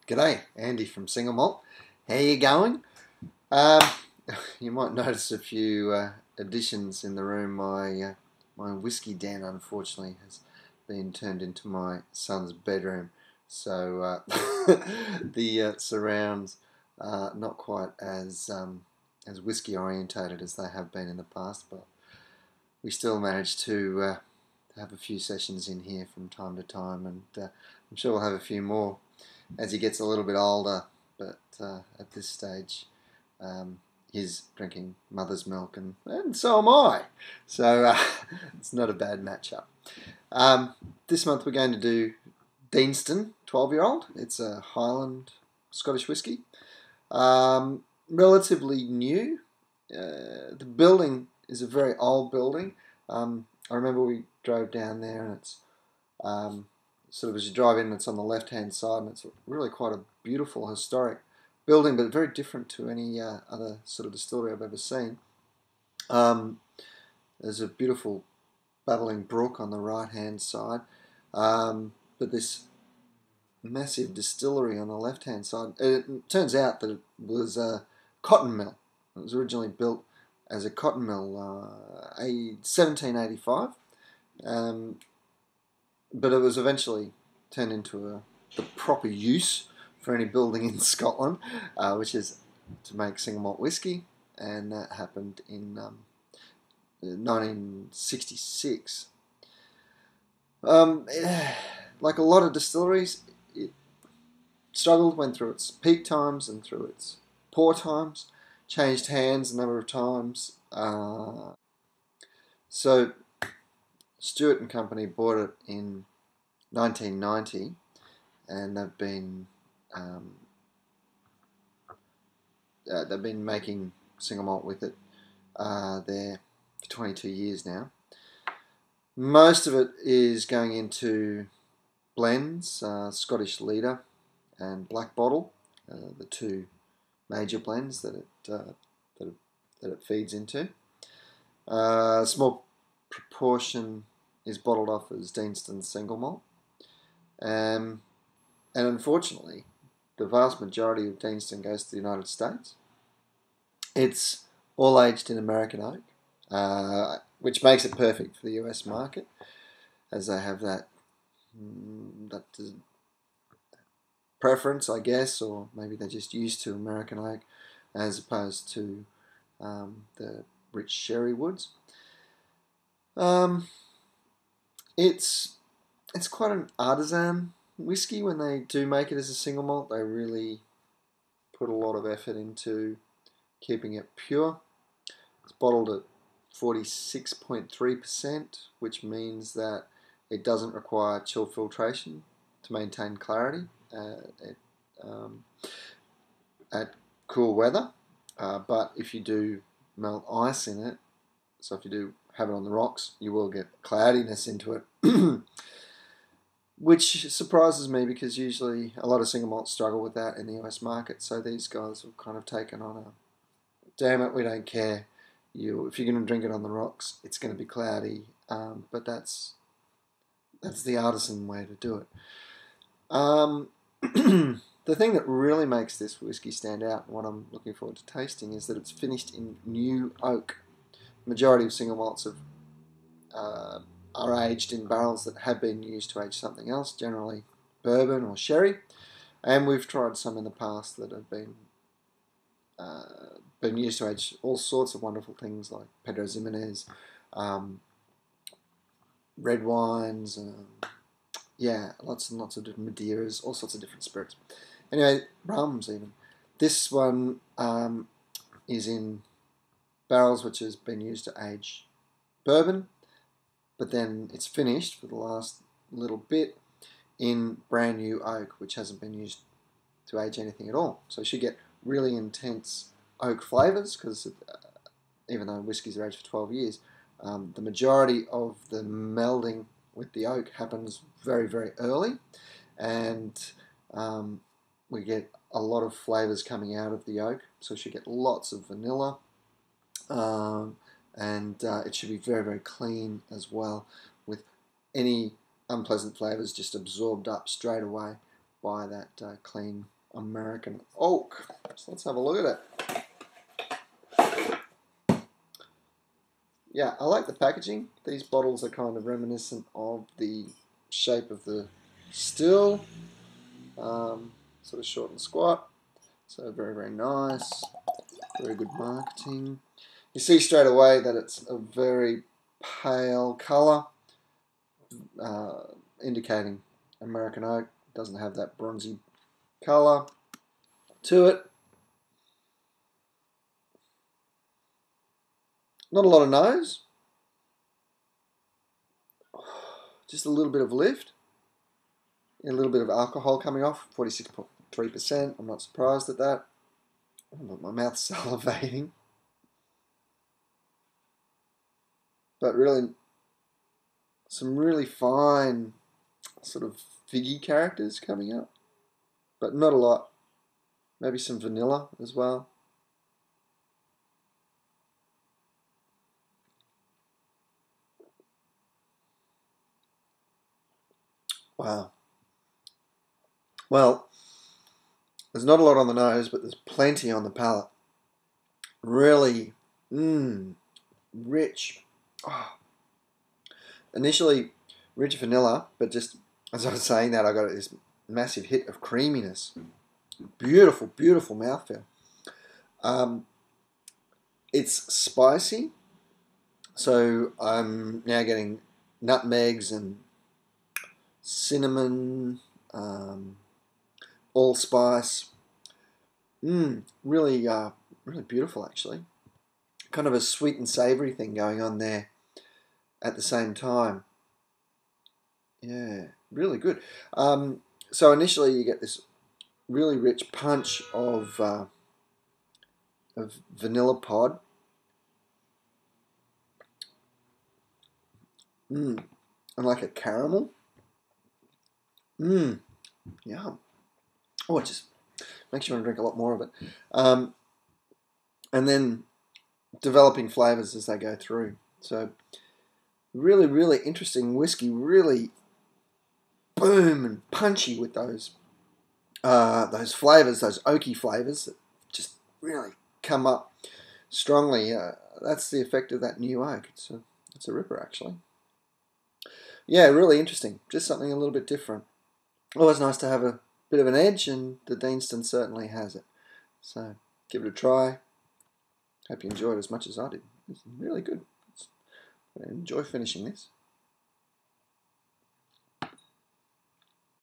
G'day, Andy from Single Malt. How you going? Um, you might notice a few additions in the room. My whiskey den, unfortunately, has been turned into my son's bedroom, so the surrounds are not quite as whiskey orientated as they have been in the past, but we still manage to have a few sessions in here from time to time, and I'm sure we'll have a few more as he gets a little bit older, but at this stage he's drinking mother's milk, and so am I, so it's not a bad matchup. This month we're going to do Deanston 12-year-old. It's a Highland Scottish whisky, relatively new. The building is a very old building. I remember we drove down there, and it's sort of, as you drive in, it's on the left-hand side, and it's really quite a beautiful historic building, but very different to any other sort of distillery I've ever seen. There's a beautiful babbling brook on the right-hand side, but this massive distillery on the left-hand side. It turns out that it was a cotton mill. It was originally built as a cotton mill, 1785. But it was eventually turned into the proper use for any building in Scotland, which is to make single malt whisky, and that happened in 1966. Like a lot of distilleries, it struggled, went through its peak times and through its poor times, changed hands a number of times. So Stewart and Company bought it in 1990, and they've been making single malt with it there for 22 years now. Most of it is going into blends, Scottish Leader and Black Bottle, the two major blends that it feeds into. A small proportion is bottled off as Deanston single malt, and unfortunately the vast majority of Deanston goes to the United States. It's all aged in American oak, which makes it perfect for the US market, as they have that preference, I guess, or maybe they're just used to American oak as opposed to the rich sherry woods. It's quite an artisan whiskey. When they do make it as a single malt, they really put a lot of effort into keeping it pure. It's bottled at 46.3%, which means that it doesn't require chill filtration to maintain clarity at cool weather. But if you do melt ice in it, so if you do have it on the rocks, you will get cloudiness into it, which surprises me, because usually a lot of single malts struggle with that in the US market. So these guys have kind of taken on a, damn it, we don't care. If you're going to drink it on the rocks, it's going to be cloudy. But that's the artisan way to do it. The thing that really makes this whiskey stand out, and what I'm looking forward to tasting, is that it's finished in new oak. The majority of single malts are aged in barrels that have been used to age something else, generally bourbon or sherry, and we've tried some in the past that have been used to age all sorts of wonderful things, like Pedro Ximenez, red wines, lots and lots of different Madeiras, all sorts of different spirits. Anyway, rums even. This one is in barrels which has been used to age bourbon, but then it's finished for the last little bit in brand new oak, which hasn't been used to age anything at all. So you should get really intense oak flavours, because even though whiskies are aged for 12 years, the majority of the melding with the oak happens very, very early, and we get a lot of flavours coming out of the oak. So you should get lots of vanilla, and it should be very, very clean as well, with any unpleasant flavours just absorbed up straight away by that clean American oak. So let's have a look at it. Yeah, I like the packaging. These bottles are kind of reminiscent of the shape of the still. Sort of short and squat. So very, very nice. Very good marketing. You see straight away that it's a very pale colour, indicating American oak. Doesn't have that bronzy colour to it. Not a lot of nose. Just a little bit of lift. A little bit of alcohol coming off, 46.3%. I'm not surprised at that. Oh, my mouth's salivating. But really, some really fine sort of figgy characters coming up. But not a lot. Maybe some vanilla as well. Wow. Well, there's not a lot on the nose, but there's plenty on the palate. Really, rich. Oh. Initially, rich vanilla, but just as I was saying that, I got this massive hit of creaminess. Beautiful, beautiful mouthfeel. It's spicy, so I'm now getting nutmegs and cinnamon, allspice. Really, really beautiful actually. Kind of a sweet and savoury thing going on there at the same time. Yeah, really good. So initially you get this really rich punch of vanilla pod. And like a caramel. Yum. Oh, it just makes you want to drink a lot more of it. And then developing flavours as they go through. So really, really interesting whiskey. Really boom and punchy with those flavours, those oaky flavours that just really come up strongly. That's the effect of that new oak. It's a ripper actually. Yeah, really interesting. Just something a little bit different. Always nice to have a bit of an edge, and the Deanston certainly has it. So give it a try. Hope you enjoyed it as much as I did. It's really good. I enjoy finishing this.